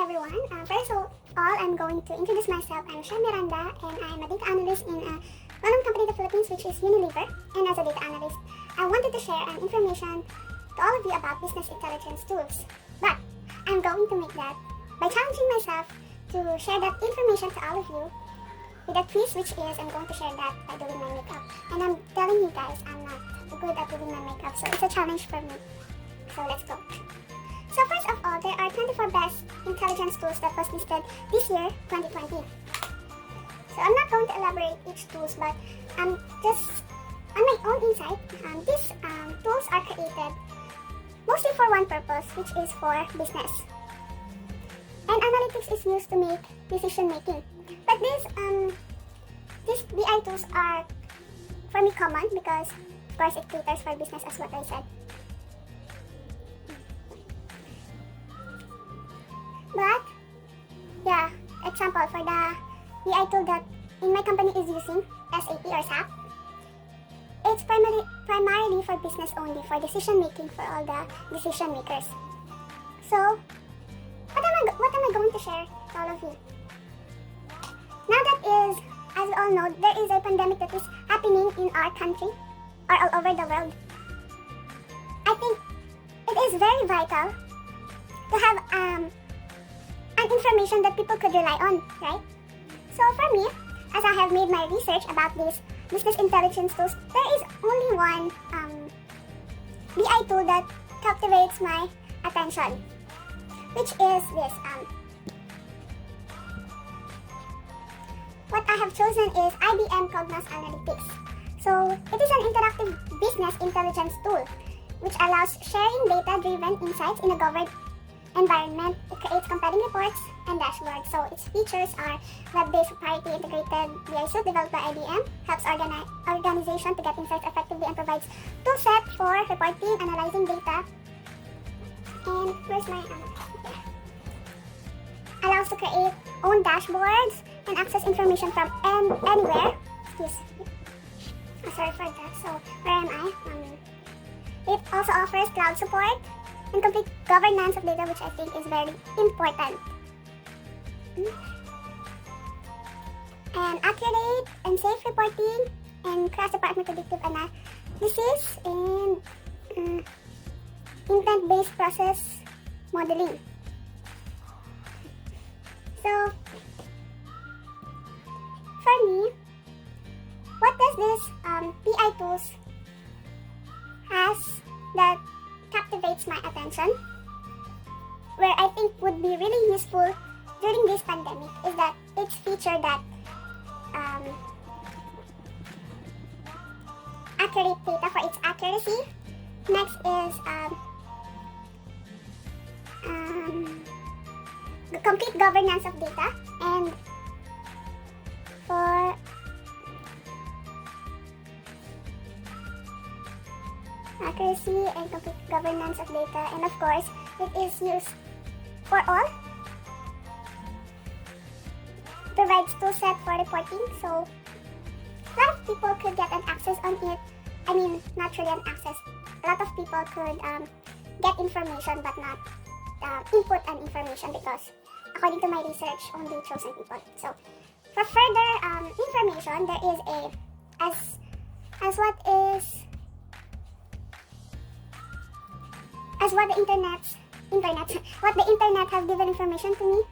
everyone. First of all, I'm going to introduce myself. I'm Shan Miranda, and I'm a data analyst in a well-known company in the Philippines, which is Unilever. And as a data analyst, I wanted to share information to all of you about business intelligence tools. But I'm going to make that by challenging myself to share that information to all of you with a twist, which is I'm going to share that by doing my makeup. And I'm telling you guys, I'm not good at doing my makeup, so it's a challenge for me. So let's go. So first of all, there are 24 best intelligence tools that was listed this year, 2020. So I'm not going to elaborate each tools, but just on my own insight, these tools are created mostly for one purpose, which is for business. And analytics is used to make decision making. But these BI tools are for me common because of course it caters for business as what I said. But yeah, example for the BI tool that in my company is using, SAP or SAP, it's primarily for business only, for decision making for all the decision makers. So what am I going to share to all of you? Now that is, as we all know, there is a pandemic that is happening in our country or all over the world. I think it is very vital to have an information that people could rely on, right? So for me, as I have made my research about these business intelligence tools, there is only one BI tool that captivates my attention, which is this. What I have chosen is IBM Cognos Analytics. So it is an interactive business intelligence tool which allows sharing data-driven insights in a governed environment. It creates compelling reports and dashboards. So its features are web-based proprietary integrated BI suite developed by IBM, helps organization to get insights effectively, and provides toolset for reporting, analyzing data. And where's my allows to create own dashboards and access information from anywhere. Excuse me. Sorry for that. So where am I? It also offers cloud support and complete governance of data, which I think is very important. And accurate and safe reporting and cross-department predictive analysis and intent-based process modeling. So, for me, what does this BI tools has that captivates my attention, where I think would be really useful during this pandemic, is that its feature that accurate data for its accuracy. Next is the complete governance of data, and for accuracy and complete governance of data, and of course it is used for all. Provides toolset for reporting, so a lot of people could get an access on it. I mean, not really an access. A lot of people could get information but not input an information, because according to my research, only chosen people. So for further information, there is a what the internet have given information to me.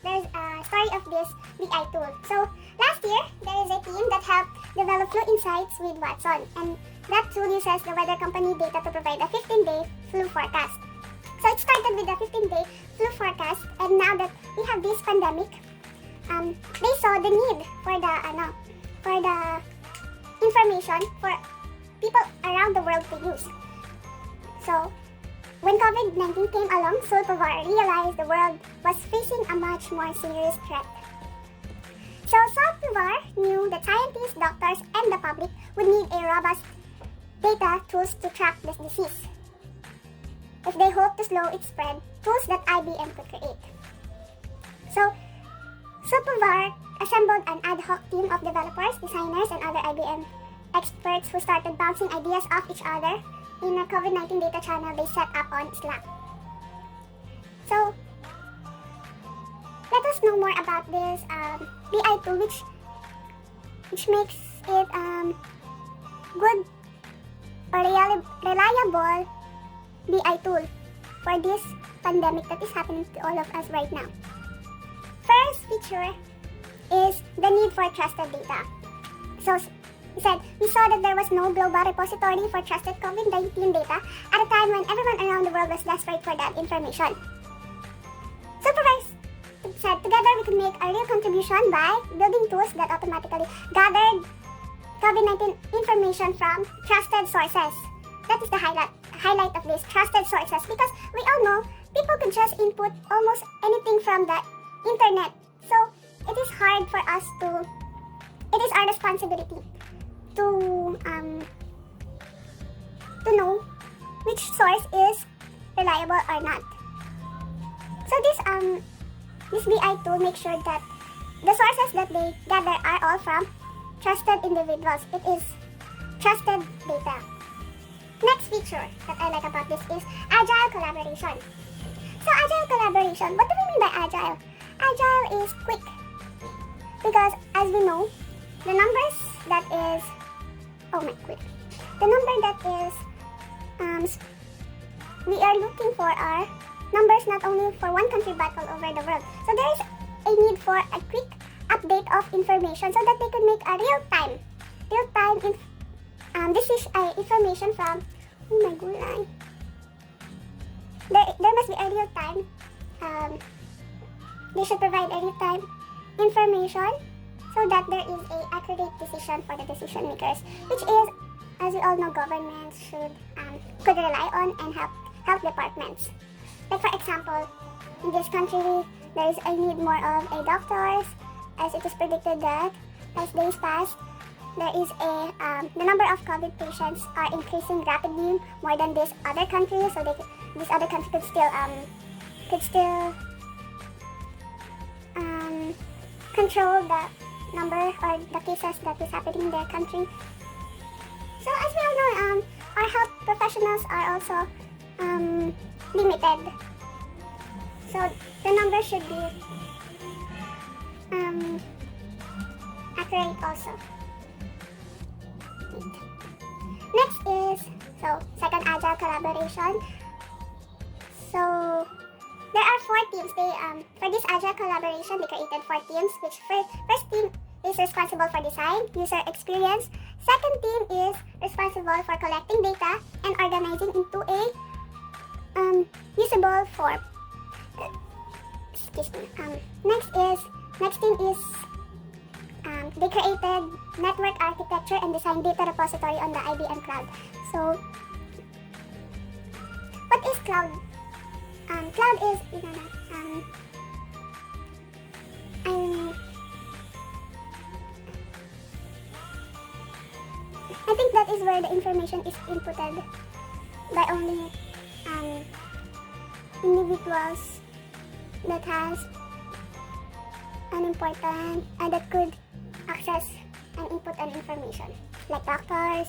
There's a story of this BI tool. So last year, there is a team that helped develop flu insights with Watson, and that tool uses the weather company data to provide a 15-day flu forecast. So it started with a 15-day flu forecast, and now that we have this pandemic, they saw the need for the information for people around the world to use. So when COVID-19 came along, Solpavar realized the world was facing a much more serious threat. So Solpavar knew that scientists, doctors, and the public would need a robust data tools to track this disease if they hope to slow its spread, tools that IBM could create. So Solpavar assembled an ad hoc team of developers, designers, and other IBM experts who started bouncing ideas off each other in a COVID-19 data channel they set up on Slack. So let us know more about this BI tool, which makes it good or reliable BI tool for this pandemic that is happening to all of us right now. First feature is the need for trusted data. So we saw that there was no global repository for trusted COVID-19 data at a time when everyone around the world was desperate for that information. So first, together we could make a real contribution by building tools that automatically gathered COVID-19 information from trusted sources. That is the highlight of this, trusted sources, because we all know people could just input almost anything from the internet. So it is hard for us it is our responsibility to know which source is reliable or not. So this BI tool makes sure that the sources that they gather are all from trusted individuals. It is trusted data. Next feature that I like about this is agile collaboration. So agile collaboration, what do we mean by agile? Agile is quick, because as we know, the numbers that is, the number that is, we are looking for are numbers not only for one country but all over the world. So there is a need for a quick update of information so that they could make a real-time information from, oh my god, there must be a real-time, they should provide a real-time information so that there is a accurate decision for the decision makers, which is, as we all know, governments could rely on and help departments. Like for example, in this country, there is a need more of a doctors, as it is predicted that as days pass, there is the number of COVID patients are increasing rapidly more than this other country, so this other country could still control the number or the cases that is happening in their country. So as we all know, our health professionals are also limited. So the number should be accurate also. Next is, second, agile collaboration. So there are 4 teams. For this agile collaboration, they created 4 teams, which first team is responsible for design, user experience. Second team is responsible for collecting data and organizing into a usable form. Excuse me. Next team is they created network architecture and designed data repository on the IBM cloud. So what is cloud? Cloud is I think that is where the information is inputted by only individuals that has an important and that could access and input an information, like doctors.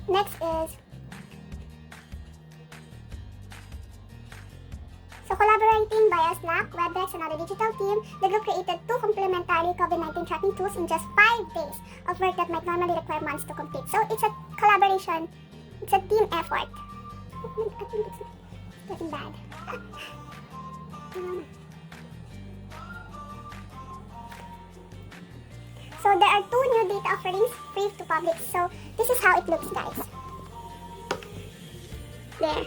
Next is collaborating via Slack, Webex, and other digital team, the group created 2 complementary COVID-19 tracking tools in just 5 days of work that might normally require months to complete. So it's a collaboration, it's a team effort. I think it's getting bad. So there are 2 new data offerings free to public. So this is how it looks, guys. There.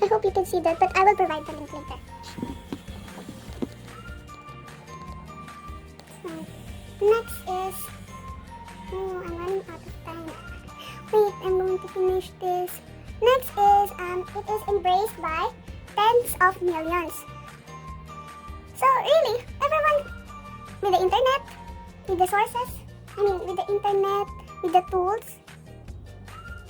I hope you can see that, but I will provide the link later. So, next is, I'm running out of time. Wait, I'm going to finish this. Next is, it is embraced by tens of millions. So really, everyone with the internet, with the sources, with the internet, with the tools,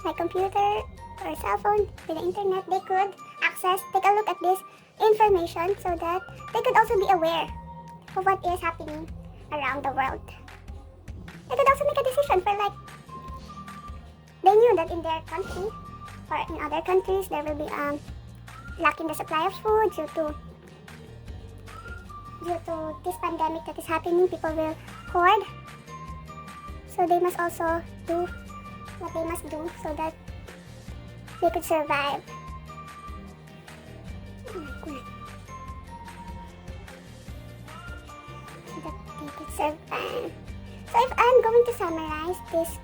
like computer or cell phone, with the internet, they could take a look at this information so that they could also be aware of what is happening around the world. They could also make a decision for, like, they knew that in their country or in other countries there will be lack in the supply of food due to this pandemic that is happening. People will hoard, so they must also do what they must do so that they could survive. Oh my God. So that they could survive. So if I'm going to summarize this,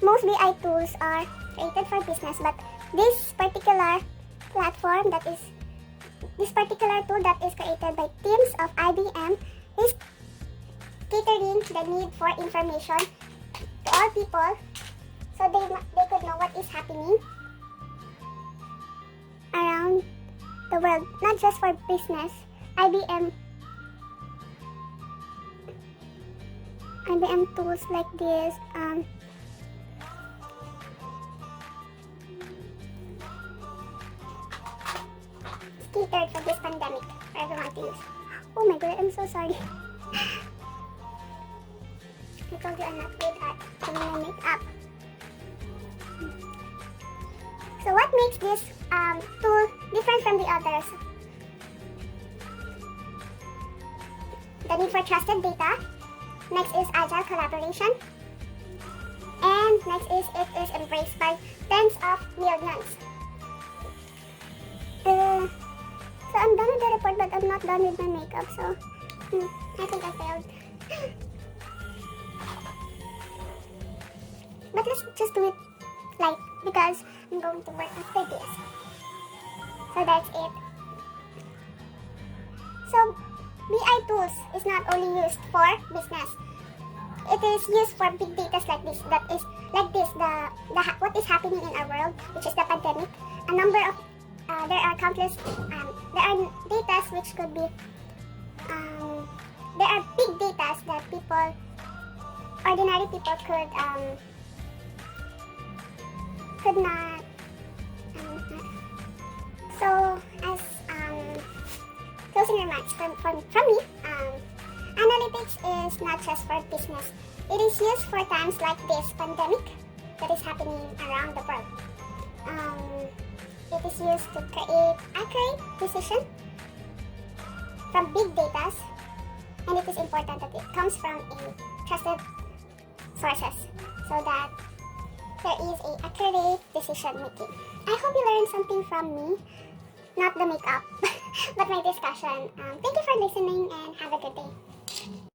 most BI tools are created for business, but this particular platform this particular tool that is created by teams of IBM is catering the need for information to all people, so they could know what is happening around the world, not just for business. IBM tools like this catered for this pandemic for everyone to use. Oh my God, I'm so sorry. I told you I'm not good at doing my makeup. So what makes this tool different from the others? The need for trusted data. Next is agile collaboration. And next is it is embraced by tens of millions. So I'm done with the report, but I'm not done with my makeup, so I think I failed. But let's just do it light because I'm going to work after this. So that's it. So BI tools is not only used for business. It is used for big data like this. That is like this. What is happening in our world, which is the pandemic. A number of there are countless. There are data which could be. There are big data that ordinary people could not. So as closing remarks from me, analytics is not just for business. It is used for times like this pandemic that is happening around the world. It is used to create accurate decision from big data, and it is important that it comes from a trusted sources so that there is a accurate decision making. I hope you learned something from me, not the makeup, but my discussion. Thank you for listening and have a good day.